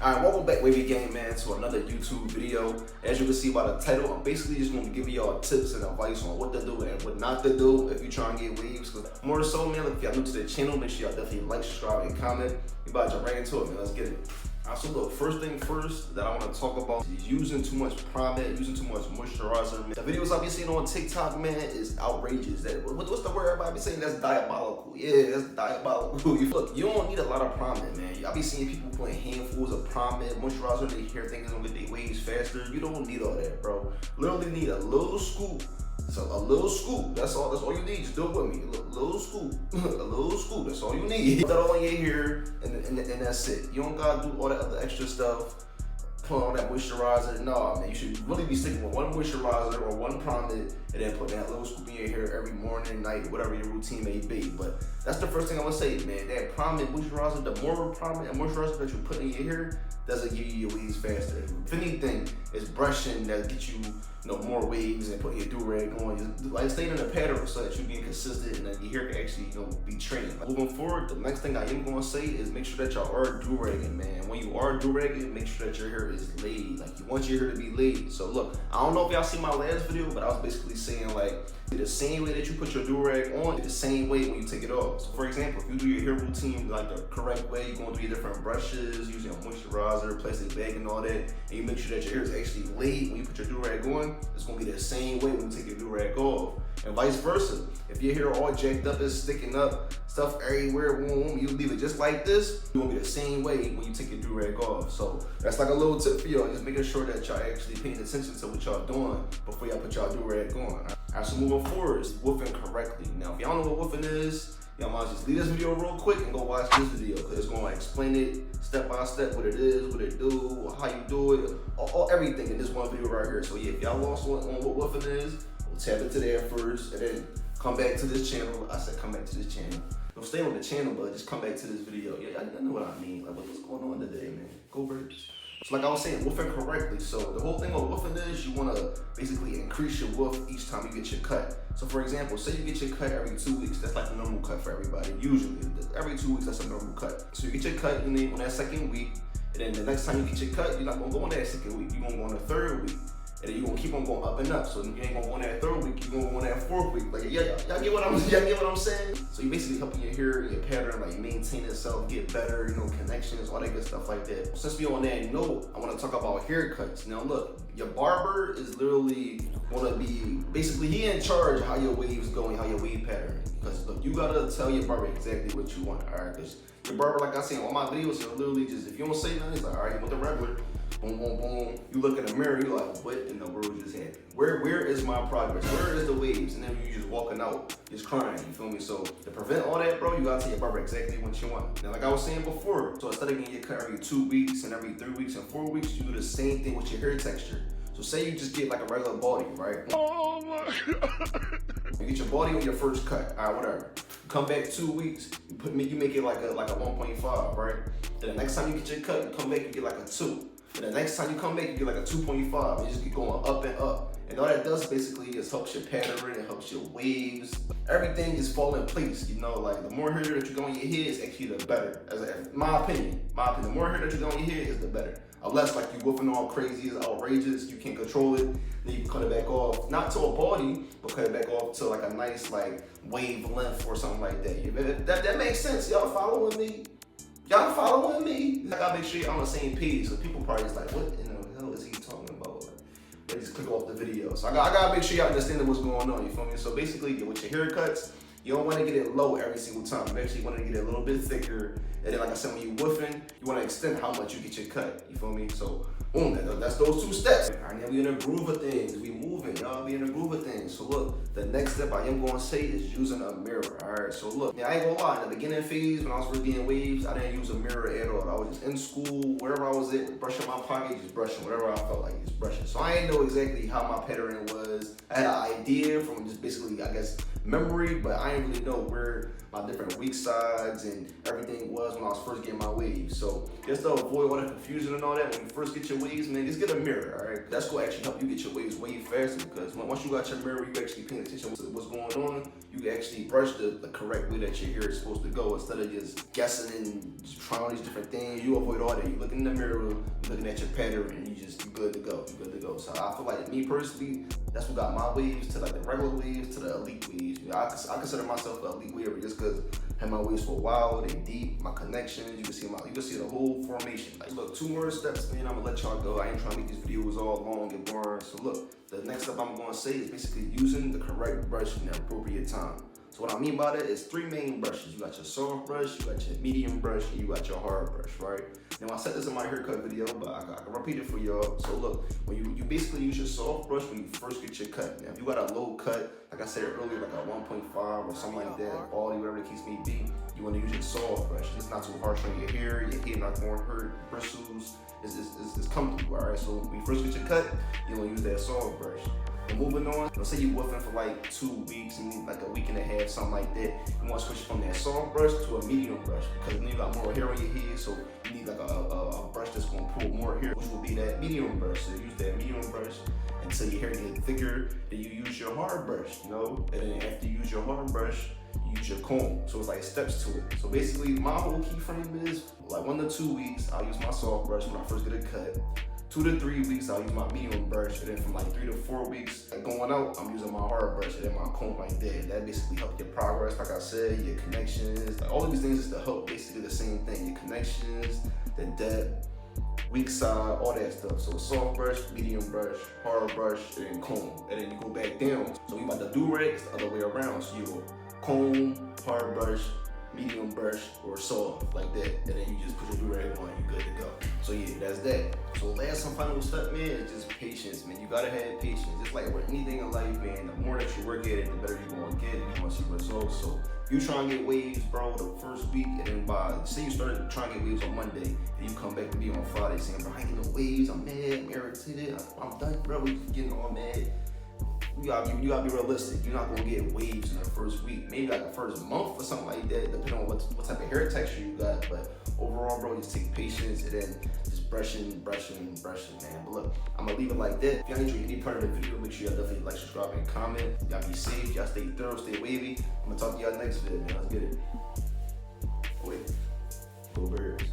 Alright, welcome back Wavvy Gang, man, to another YouTube video. As you can see by the title, I'm basically just going to give y'all tips and advice on what to do and what not to do if you're trying to get waves. Cause more so, man, if y'all new to the channel, make sure y'all definitely like, subscribe, and comment. We about to jump right into it, man. Let's get it. Alright, so look, first thing first that I want to talk about is using too much product, using too much moisturizer. Man. The videos I be seeing on TikTok, man, is outrageous. What's the word everybody be saying? That's diabolical. Yeah, that's diabolical. Look, you don't need a lot of product, man. I be seeing people putting handfuls of product, moisturizer in their hair, thinking it's gonna get their waves faster. You don't need all that, bro. Literally need a little scoop. So a little scoop, that's all you need. Just do it with me. A little scoop, a little scoop, that's all you need. Put that all in your hair, and that's it. You don't gotta do all that other extra stuff. Put on that moisturizer. Nah, man, you should really be sticking with one moisturizer or one product, and then put that little scoop in your hair every morning, night, whatever your routine may be. But that's the first thing I'm gonna say, man. That product moisturizer, the more product and moisturizer that you put in your hair, doesn't give you your waves faster. If anything, it's brushing that gets you, more waves and put your do-rag on. Just, like, staying in a pattern so that you're being consistent and then your hair can actually, be trained. Like, moving forward, the next thing I am gonna say is make sure that y'all are do-ragging, man. When you are do-ragging, make sure that your hair is laid. Like, you want your hair to be laid. So look, I don't know if y'all see my last video, but I was basically saying, like, the same way that you put your do-rag on, the same way when you take it off. So for example, if you do your hair routine like the correct way, you're going through your different brushes, using a moisturizer, plastic bag and all that, and you make sure that your hair is actually laid when you put your do-rag on, it's going to be the same way when you take your do-rag off. And vice versa. If your hair all jacked up, is sticking up, stuff everywhere, you leave it just like this, it's going to be the same way when you take your do-rag off. So that's like a little tip for y'all, just making sure that y'all actually paying attention to what y'all doing before y'all put y'all do-rag on. Alright, so moving forward is woofing correctly. Now, if y'all don't know what woofing is, y'all might just leave this video real quick and go watch this video, because it's going to explain it step by step, what it is, what it do, how you do it, everything in this one video right here. So yeah, if y'all lost on what woofing is, we'll tap into that first and then come back to this channel. I said come back to this channel. Don't stay on the channel, but just come back to this video. Yeah, I know what I mean. Like, what's going on today, man? Go birds. So like I was saying, woofing correctly. So the whole thing with woofing is you want to basically increase your woof each time you get your cut. So for example, say you get your cut every 2 weeks. That's like the normal cut for everybody. Usually, every 2 weeks, that's a normal cut. So you get your cut on that second week, and then the next time you get your cut, you're not going to go on that second week. You're going to go on the third week. And then you're going to keep on going up and up. So you ain't going to go on that third week, you're going to go on that fourth week. Like, y'all get what I'm saying? So you basically helping your hair, your pattern, like maintain itself, get better, connections, all that good stuff like that. Since we on that note, I want to talk about haircuts. Now look, your barber is literally going to be, basically he in charge of how your waves going, how your wave pattern. Because look, you got to tell your barber exactly what you want, all right? Because your barber, like I said in all my videos, he'll literally just, if you don't say nothing, it's like, all right, you want the regular. Boom, boom, boom. You look in the mirror, you're like, what in the world just happened? Where is my progress? Where is the waves? And then you just walking out, just crying, you feel me? So to prevent all that, bro, you gotta tell your barber exactly what you want. Now, like I was saying before, so instead of getting your cut every 2 weeks and every 3 weeks and 4 weeks, you do the same thing with your hair texture. So say you just get like a regular body, right? Oh my God. You get your body on your first cut, all right, whatever. You come back 2 weeks, you make it like a 1.5, right? Then the next time you get your cut, you come back, you get like a 2. And the next time you come back, you get like a 2.5. And you just keep going up and up. And all that does basically is helps your pattern, it helps your waves. Everything just fall in place, like the more hair that you go on your head is actually the better. My opinion, the more hair that you go on your head is the better. Unless like you woofing all crazy, it's outrageous, you can't control it, then you can cut it back off. Not to a body, but cut it back off to like a nice like wave length or something like that. That makes sense, y'all following me? Y'all following me? I gotta make sure you're on the same page. So people probably just like, what in the hell is he talking about? Like, they just click off the video. So I gotta make sure y'all understand what's going on, you feel me? So basically, with your haircuts, you don't want to get it low every single time. You actually want to get it a little bit thicker. And then like I said, when you woofing, you want to extend how much you get your cut, you feel me? So boom, that's those 2 steps. All right, now we in a groove of things. We moving, y'all. We in a groove of things. So look, the next step I am going to say is using a mirror. All right, so look, I ain't gonna lie. In the beginning phase, when I was first getting waves, I didn't use a mirror at all. I was just in school, wherever I was at, brushing my pocket, just brushing whatever I felt like, just brushing. So I didn't know exactly how my pattern was. I had an idea from just basically, I guess, memory, but I didn't really know where my different weak sides and everything was when I was first getting my waves. So just to avoid all the confusion and all that, when you first get your waves, man, just get a mirror, all right? That's gonna actually help you get your waves way faster, because once you got your mirror, you actually paying attention to what's going on. You can actually brush the correct way that your hair is supposed to go, instead of just guessing and just trying all these different things. You avoid all that. You looking in the mirror, you looking at your pattern, and you good to go. You good to go. So I feel like, me personally, that's what got my waves to like the regular waves to the elite waves. You know, I consider myself an elite waver just because I had my waves for a while. They deep, my connections. You can see the whole formation. Like, look, 2 more steps, man. I'm gonna let y'all go. I ain't trying to make these videos all long and boring. So look, the next step I'm gonna say is basically using the correct brush in the appropriate time. So what I mean by that is 3 main brushes. You got your soft brush, you got your medium brush, and you got your hard brush, right? Now I said this in my haircut video, but I can repeat it for y'all. So look, when you basically use your soft brush when you first get your cut. Now if you got a low cut, like I said earlier, like a 1.5 or something like that, baldy, whatever the case may be, you want to use your soft brush. It's not too harsh on your hair not going to hurt, bristles. It's comfortable, all right? So when you first get your cut, you want to use that soft brush. And moving on, let's say you're woofing for like 2 weeks, and like a week and a half, something like that. You want to switch from that soft brush to a medium brush, because then you got more hair on your head, so you need like a brush that's going to pull more hair, which will be that medium brush. So use that medium brush until your hair gets thicker. Then you use your hard brush, you know? And then after you use your hard brush, you use your comb. So it's like steps to it. So basically, my whole key frame is like 1 to 2 weeks, I'll use my soft brush when I first get a cut. 2 to 3 weeks, I'll use my medium brush, and then from like 3 to 4 weeks, like going out, I'm using my hard brush and then my comb like that. That basically helps your progress, like I said, your connections. Like all of these things is to help basically the same thing. Your connections, the depth, weak side, all that stuff. So soft brush, medium brush, hard brush, and then comb. And then you go back down. So we about to Durag, it's the other way around. So you go comb, hard brush, medium brush, or soft, like that. And then you just put your Durag on, you good to go. So yeah, that's that. So last and final step, man, is just patience, man. You gotta have patience. It's like with anything in life, man, the more that you work at it, the better you're gonna get, and you wanna see results. So if you try and get waves, bro, the first week, and then say you started trying to get waves on Monday, and you come back to me on Friday saying, bro, I ain't getting no waves, I'm mad, I'm irritated, I'm done, bro, we getting all mad. You gotta be realistic. You're not gonna get waves in the first week, maybe like the first month or something like that, depending on what type of hair texture you got. But overall, bro, just take patience and then just brushing, man. But look, I'm gonna leave it like that. If y'all enjoyed any part of the video, make sure y'all definitely like, subscribe, and comment. Y'all be safe, y'all stay thorough, stay wavy. I'm gonna talk to y'all next video, man. Let's get it. Wait, go birds.